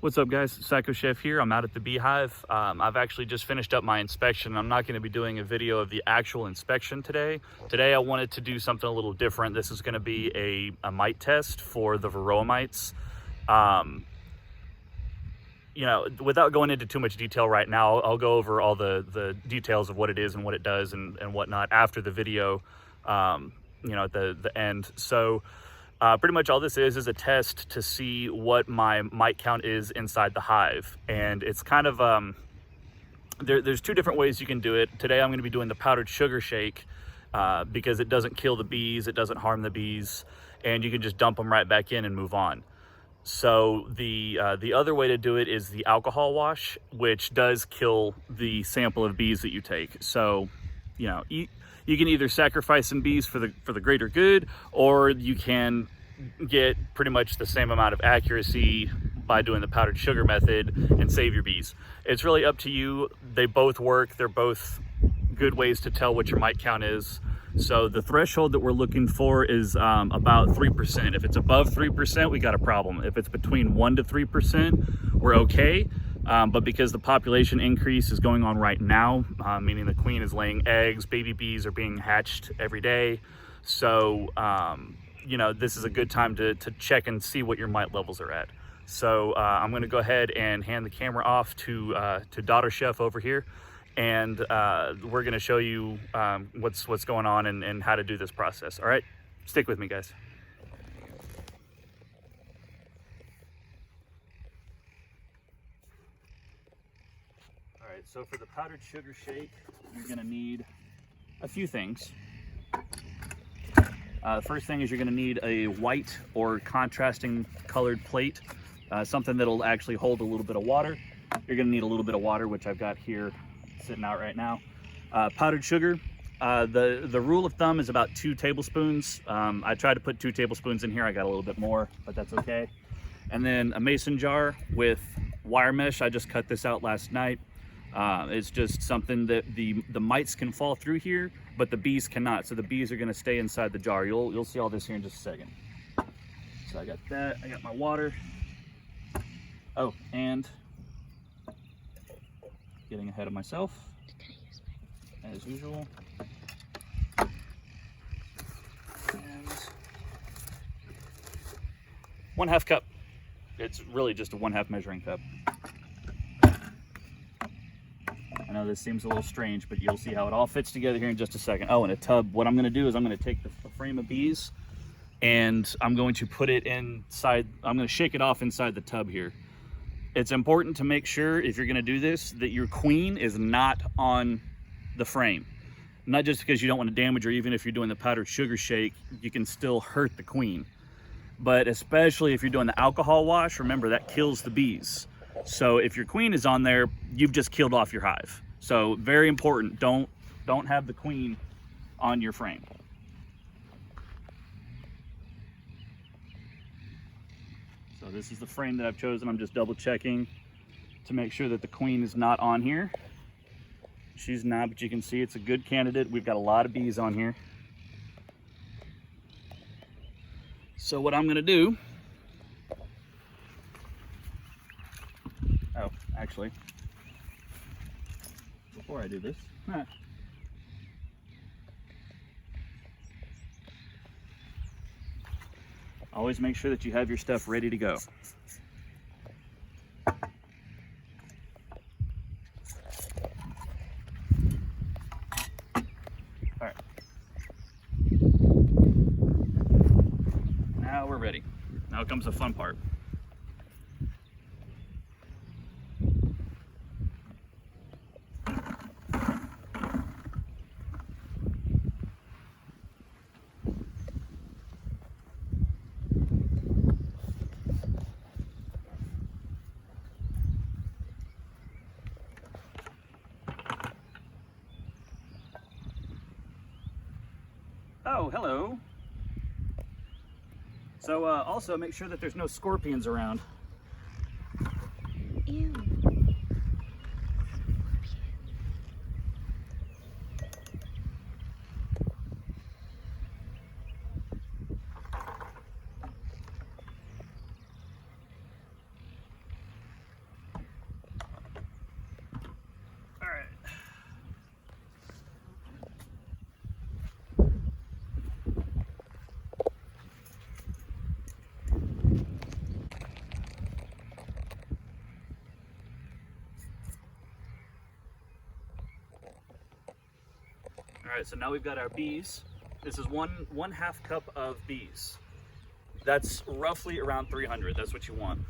What's up, guys? Psycho Chef here. I'm out at the beehive. I've actually just finished up my inspection. I'm not going to be doing a video of the actual inspection today. Today I wanted to do something a little different. This is going to be a mite test for the Varroa mites. You know, without going into too much detail right now, I'll go over all the details of what it is and what it does and whatnot after the video, you know, at the end. So pretty much all this is a test to see what my mite count is inside the hive. And it's kind of, there's two different ways you can do it. Today I'm going to be doing the powdered sugar shake because it doesn't kill the bees, it doesn't harm the bees, and you can just dump them right back in and move on. So the other way to do it is the alcohol wash, which does kill the sample of bees that you take. So, you know, you can either sacrifice some bees for the greater good, or you can get pretty much the same amount of accuracy by doing the powdered sugar method and save your bees. It's really up to you. They both work. They're both good ways to tell what your mite count is. So the threshold that we're looking for is about 3%. If it's above 3%, we got a problem. If it's between 1 to 3%, we're okay. But because the population increase is going on right now, meaning the queen is laying eggs, baby bees are being hatched every day. So, you know, this is a good time to check and see what your mite levels are at. So I'm gonna go ahead and hand the camera off to Daughter Chef over here. And we're gonna show you what's going on and how to do this process. All right, stick with me, guys. All right, so for the powdered sugar shake, you're gonna need a few things. First thing is you're gonna need a white or contrasting colored plate, something that'll actually hold a little bit of water. You're gonna need a little bit of water, which I've got here sitting out right now. Powdered sugar, the rule of thumb is about 2 tablespoons. I tried to put 2 tablespoons in here. I got a little bit more, but that's okay. And then a mason jar with wire mesh. I just cut this out last night. It's just something that the mites can fall through here, but the bees cannot. So the bees are gonna stay inside the jar. You'll see all this here in just a second. So I got that, I got my water. Oh, and getting ahead of myself, as usual. And 1/2 cup. It's really just a 1/2 measuring cup. I know this seems a little strange, but you'll see how it all fits together here in just a second. Oh, and a tub. What I'm gonna do is I'm gonna take the frame of bees and I'm going to put it inside, I'm gonna shake it off inside the tub here. It's important to make sure, if you're gonna do this, that your queen is not on the frame. Not just because you don't want to damage her, even if you're doing the powdered sugar shake, you can still hurt the queen. But especially if you're doing the alcohol wash, remember that kills the bees. So if your queen is on there, you've just killed off your hive. So very important, don't have the queen on your frame. So this is the frame that I've chosen. I'm just double checking to make sure that the queen is not on here. She's not, but you can see it's a good candidate. We've got a lot of bees on here. So what I'm gonna do, oh, actually, before I do this, always make sure that you have your stuff ready to go. All right. Now we're ready. Now comes the fun part. Oh, hello. So also make sure that there's no scorpions around. Ew. All right, so now we've got our bees. This is one half cup of bees. That's roughly around 300. That's what you want.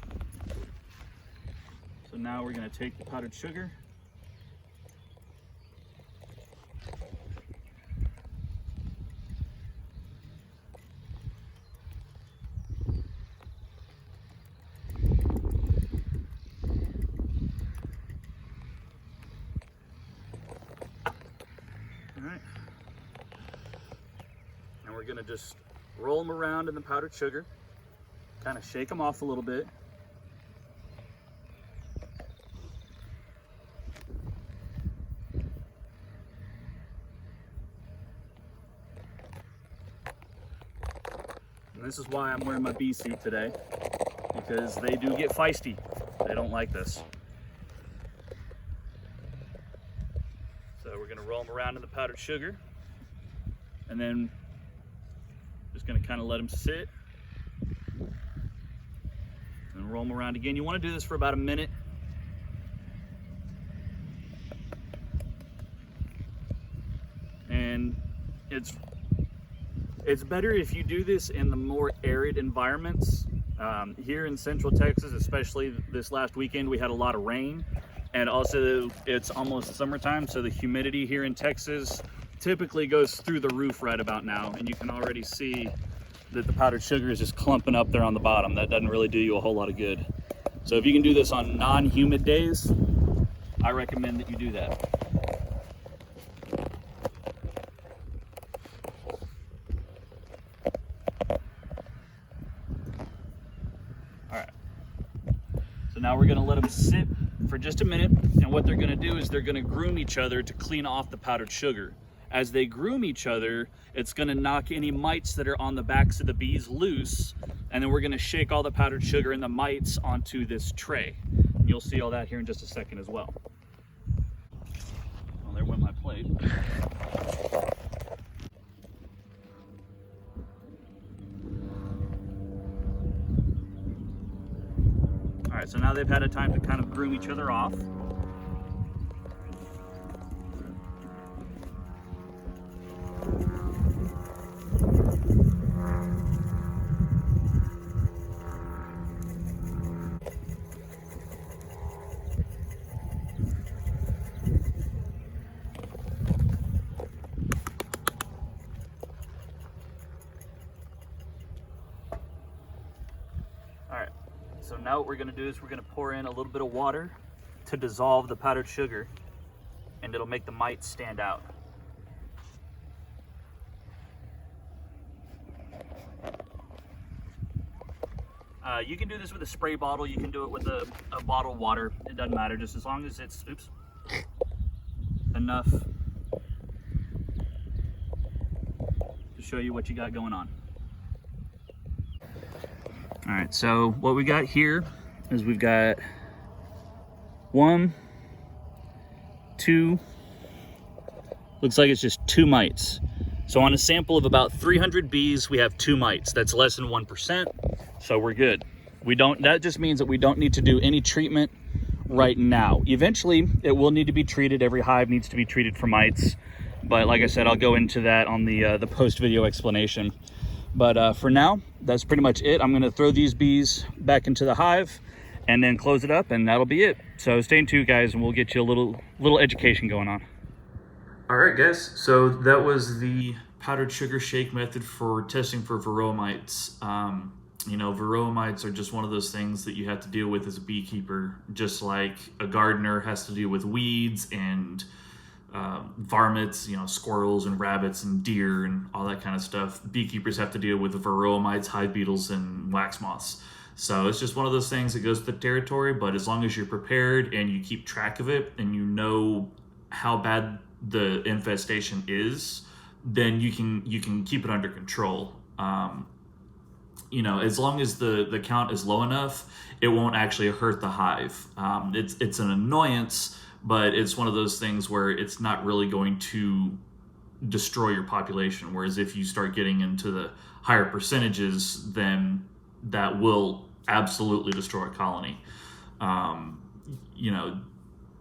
So now we're gonna take the powdered sugar. All right. And we're gonna just roll them around in the powdered sugar, kind of shake them off a little bit. And this is why I'm wearing my bee suit today, because they do get feisty. They don't like this. So we're gonna roll them around in the powdered sugar, and then just gonna kind of let them sit and roll them around again. You want to do this for about a minute. And it's better if you do this in the more arid environments. Here in Central Texas, especially this last weekend, we had a lot of rain, and also it's almost summertime, so the humidity here in Texas typically goes through the roof right about now, and you can already see that the powdered sugar is just clumping up there on the bottom. That doesn't really do you a whole lot of good. So if you can do this on non-humid days, I recommend that you do that. All right, so now we're gonna let them sit for just a minute, and what they're gonna do is they're gonna groom each other to clean off the powdered sugar. As they groom each other, it's gonna knock any mites that are on the backs of the bees loose, and then we're gonna shake all the powdered sugar and the mites onto this tray. And you'll see all that here in just a second as well. Well, there went my plate. All right, so now they've had a time to kind of groom each other off. All right, so now what we're gonna do is we're gonna pour in a little bit of water to dissolve the powdered sugar, and it'll make the mites stand out. You can do this with a spray bottle, you can do it with a bottle of water, it doesn't matter, just as long as it's, enough to show you what you got going on. All right, so what we got here is we've got 1, 2, looks like it's just 2 mites. So on a sample of about 300 bees, we have 2 mites. That's less than 1%, so we're good. That just means that we don't need to do any treatment right now. Eventually, it will need to be treated. Every hive needs to be treated for mites. But like I said, I'll go into that on the post-video explanation. But for now, that's pretty much it. I'm gonna throw these bees back into the hive and then close it up, and that'll be it. So stay tuned, guys, and we'll get you a little education going on. All right, guys, so that was the powdered sugar shake method for testing for Varroa mites. You know, Varroa mites are just one of those things that you have to deal with as a beekeeper, just like a gardener has to deal with weeds and varmints, you know, squirrels and rabbits and deer and all that kind of stuff. Beekeepers have to deal with the Varroa mites, hive beetles, and wax moths. So it's just one of those things that goes with the territory, but as long as you're prepared and you keep track of it and you know how bad the infestation is, then you can keep it under control. You know, as long as the count is low enough, it won't actually hurt the hive. It's an annoyance, but it's one of those things where it's not really going to destroy your population. Whereas if you start getting into the higher percentages, then that will absolutely destroy a colony. You know,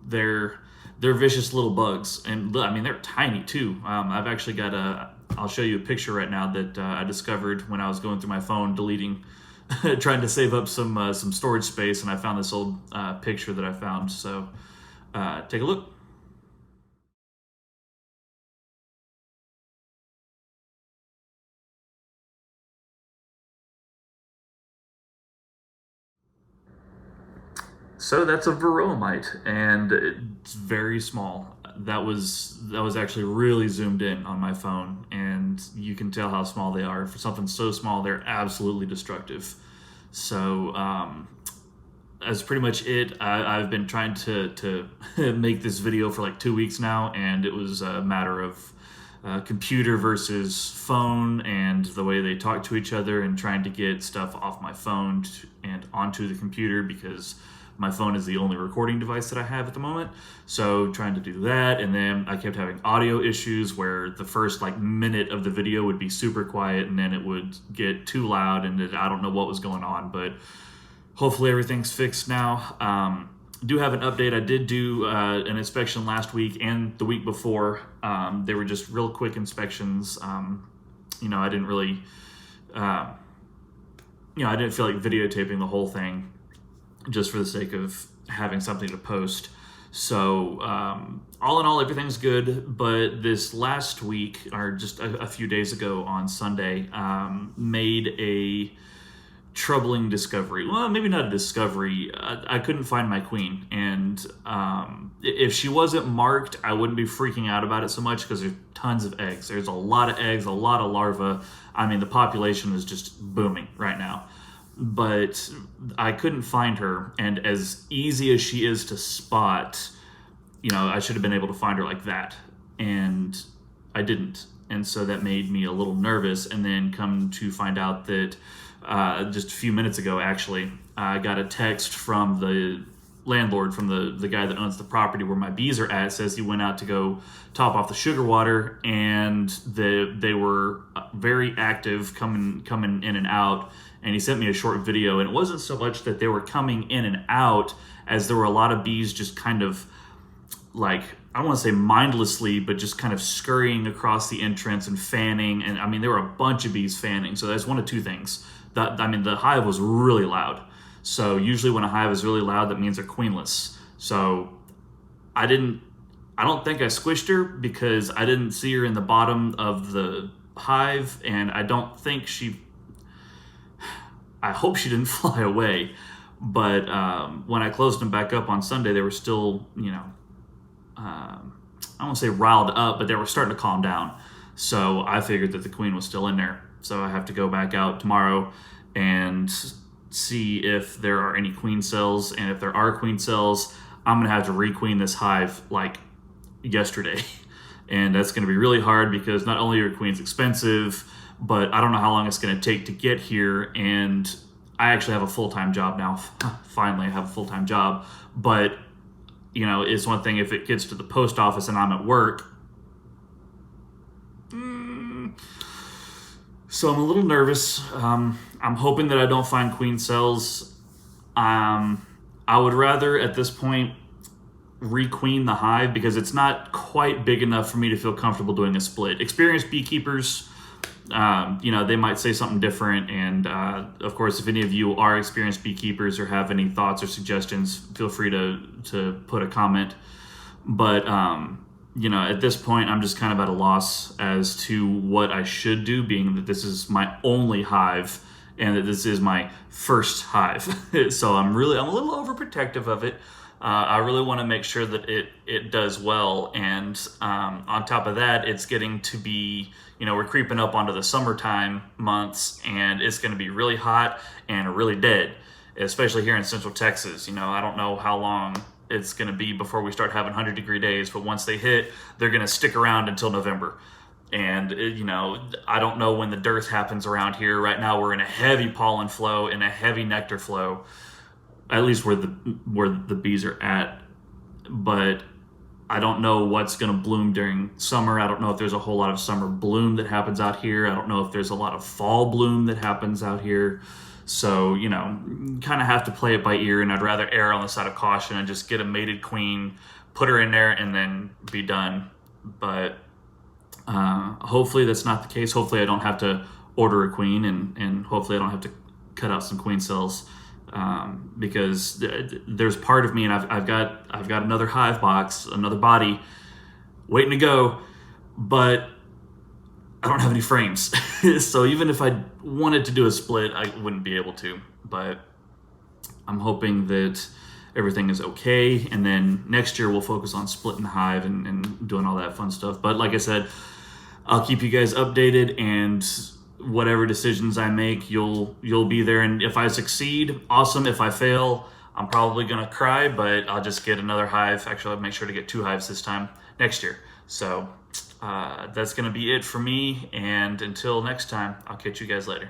they're they're vicious little bugs, and I mean they're tiny too. I've actually got I'll show you a picture right now that I discovered when I was going through my phone, deleting, trying to save up some storage space, and I found this old picture that I found. So take a look. So that's a Varroa mite, and it's very small. That was actually really zoomed in on my phone, and you can tell how small they are. For something so small, they're absolutely destructive. So that's pretty much it. I've been trying to make this video for like 2 weeks now, and it was a matter of computer versus phone and the way they talk to each other, and trying to get stuff off my phone and onto the computer, because my phone is the only recording device that I have at the moment. So trying to do that, and then I kept having audio issues where the first like minute of the video would be super quiet, and then it would get too loud, and I don't know what was going on, but hopefully everything's fixed now. Do have an update. I did do an inspection last week and the week before. They were just real quick inspections. I didn't really, I didn't feel like videotaping the whole thing just for the sake of having something to post. So all in all, everything's good. But this last week, or just a few days ago on Sunday, made a troubling discovery. Well, maybe not a discovery. I couldn't find my queen, and if she wasn't marked, I wouldn't be freaking out about it so much, because there's tons of eggs. There's a lot of eggs, a lot of larvae. I mean, the population is just booming right now. But I couldn't find her, and as easy as she is to spot, I should have been able to find her like that, and I didn't. And so that made me a little nervous, and then come to find out that just a few minutes ago, actually, I got a text from the landlord, from the guy that owns the property where my bees are at. Says he went out to go top off the sugar water, and they were very active, coming in and out. And he sent me a short video, and it wasn't so much that they were coming in and out as there were a lot of bees just kind of like, I don't want to say mindlessly, but just kind of scurrying across the entrance and fanning. And I mean, there were a bunch of bees fanning. So that's one of two things. The hive was really loud. So usually when a hive is really loud, that means they're queenless. So I don't think I squished her, because I didn't see her in the bottom of the hive, and I don't think I hope she didn't fly away. But when I closed them back up on Sunday, they were still, I won't say riled up, but they were starting to calm down. So I figured that the queen was still in there. So I have to go back out tomorrow and see if there are any queen cells. And if there are queen cells, I'm going to have to requeen this hive like yesterday. And that's going to be really hard, because not only are queens expensive, but I don't know how long it's going to take to get here. And I actually have a full-time job now. Finally, I have a full-time job. But, it's one thing if it gets to the post office and I'm at work. So I'm a little nervous. I'm hoping that I don't find queen cells. I would rather, at this point, requeen the hive, because it's not quite big enough for me to feel comfortable doing a split. Experienced beekeepers, they might say something different. And of course, if any of you are experienced beekeepers or have any thoughts or suggestions, feel free to put a comment. But at this point, I'm just kind of at a loss as to what I should do, being that this is my only hive and that this is my first hive. So I'm a little overprotective of it. I really want to make sure that it does well. And on top of that, it's getting to be, we're creeping up onto the summertime months, and it's going to be really hot and really dead, especially here in Central Texas. I don't know how long it's going to be before we start having 100-degree days, but once they hit, they're going to stick around until November. And, I don't know when the dearth happens around here. Right now, we're in a heavy pollen flow and a heavy nectar flow, at least where the bees are at. But I don't know what's going to bloom during summer. I don't know if there's a whole lot of summer bloom that happens out here. I don't know if there's a lot of fall bloom that happens out here. So, you know, kind of have to play it by ear, and I'd rather err on the side of caution and just get a mated queen, put her in there, and then be done. But hopefully that's not the case. Hopefully I don't have to order a queen, and hopefully I don't have to cut out some queen cells, because there's part of me, and I've got another hive box, another body waiting to go, but I don't have any frames. So even if I wanted to do a split, I wouldn't be able to. But I'm hoping that everything is okay, and then next year we'll focus on splitting the hive and doing all that fun stuff. But like I said, I'll keep you guys updated, and whatever decisions I make, you'll be there. And if I succeed, awesome. If I fail, I'm probably gonna cry, but I'll just get another hive. Actually, I'll make sure to get 2 hives this time next year. So that's gonna be it for me, and until next time, I'll catch you guys later.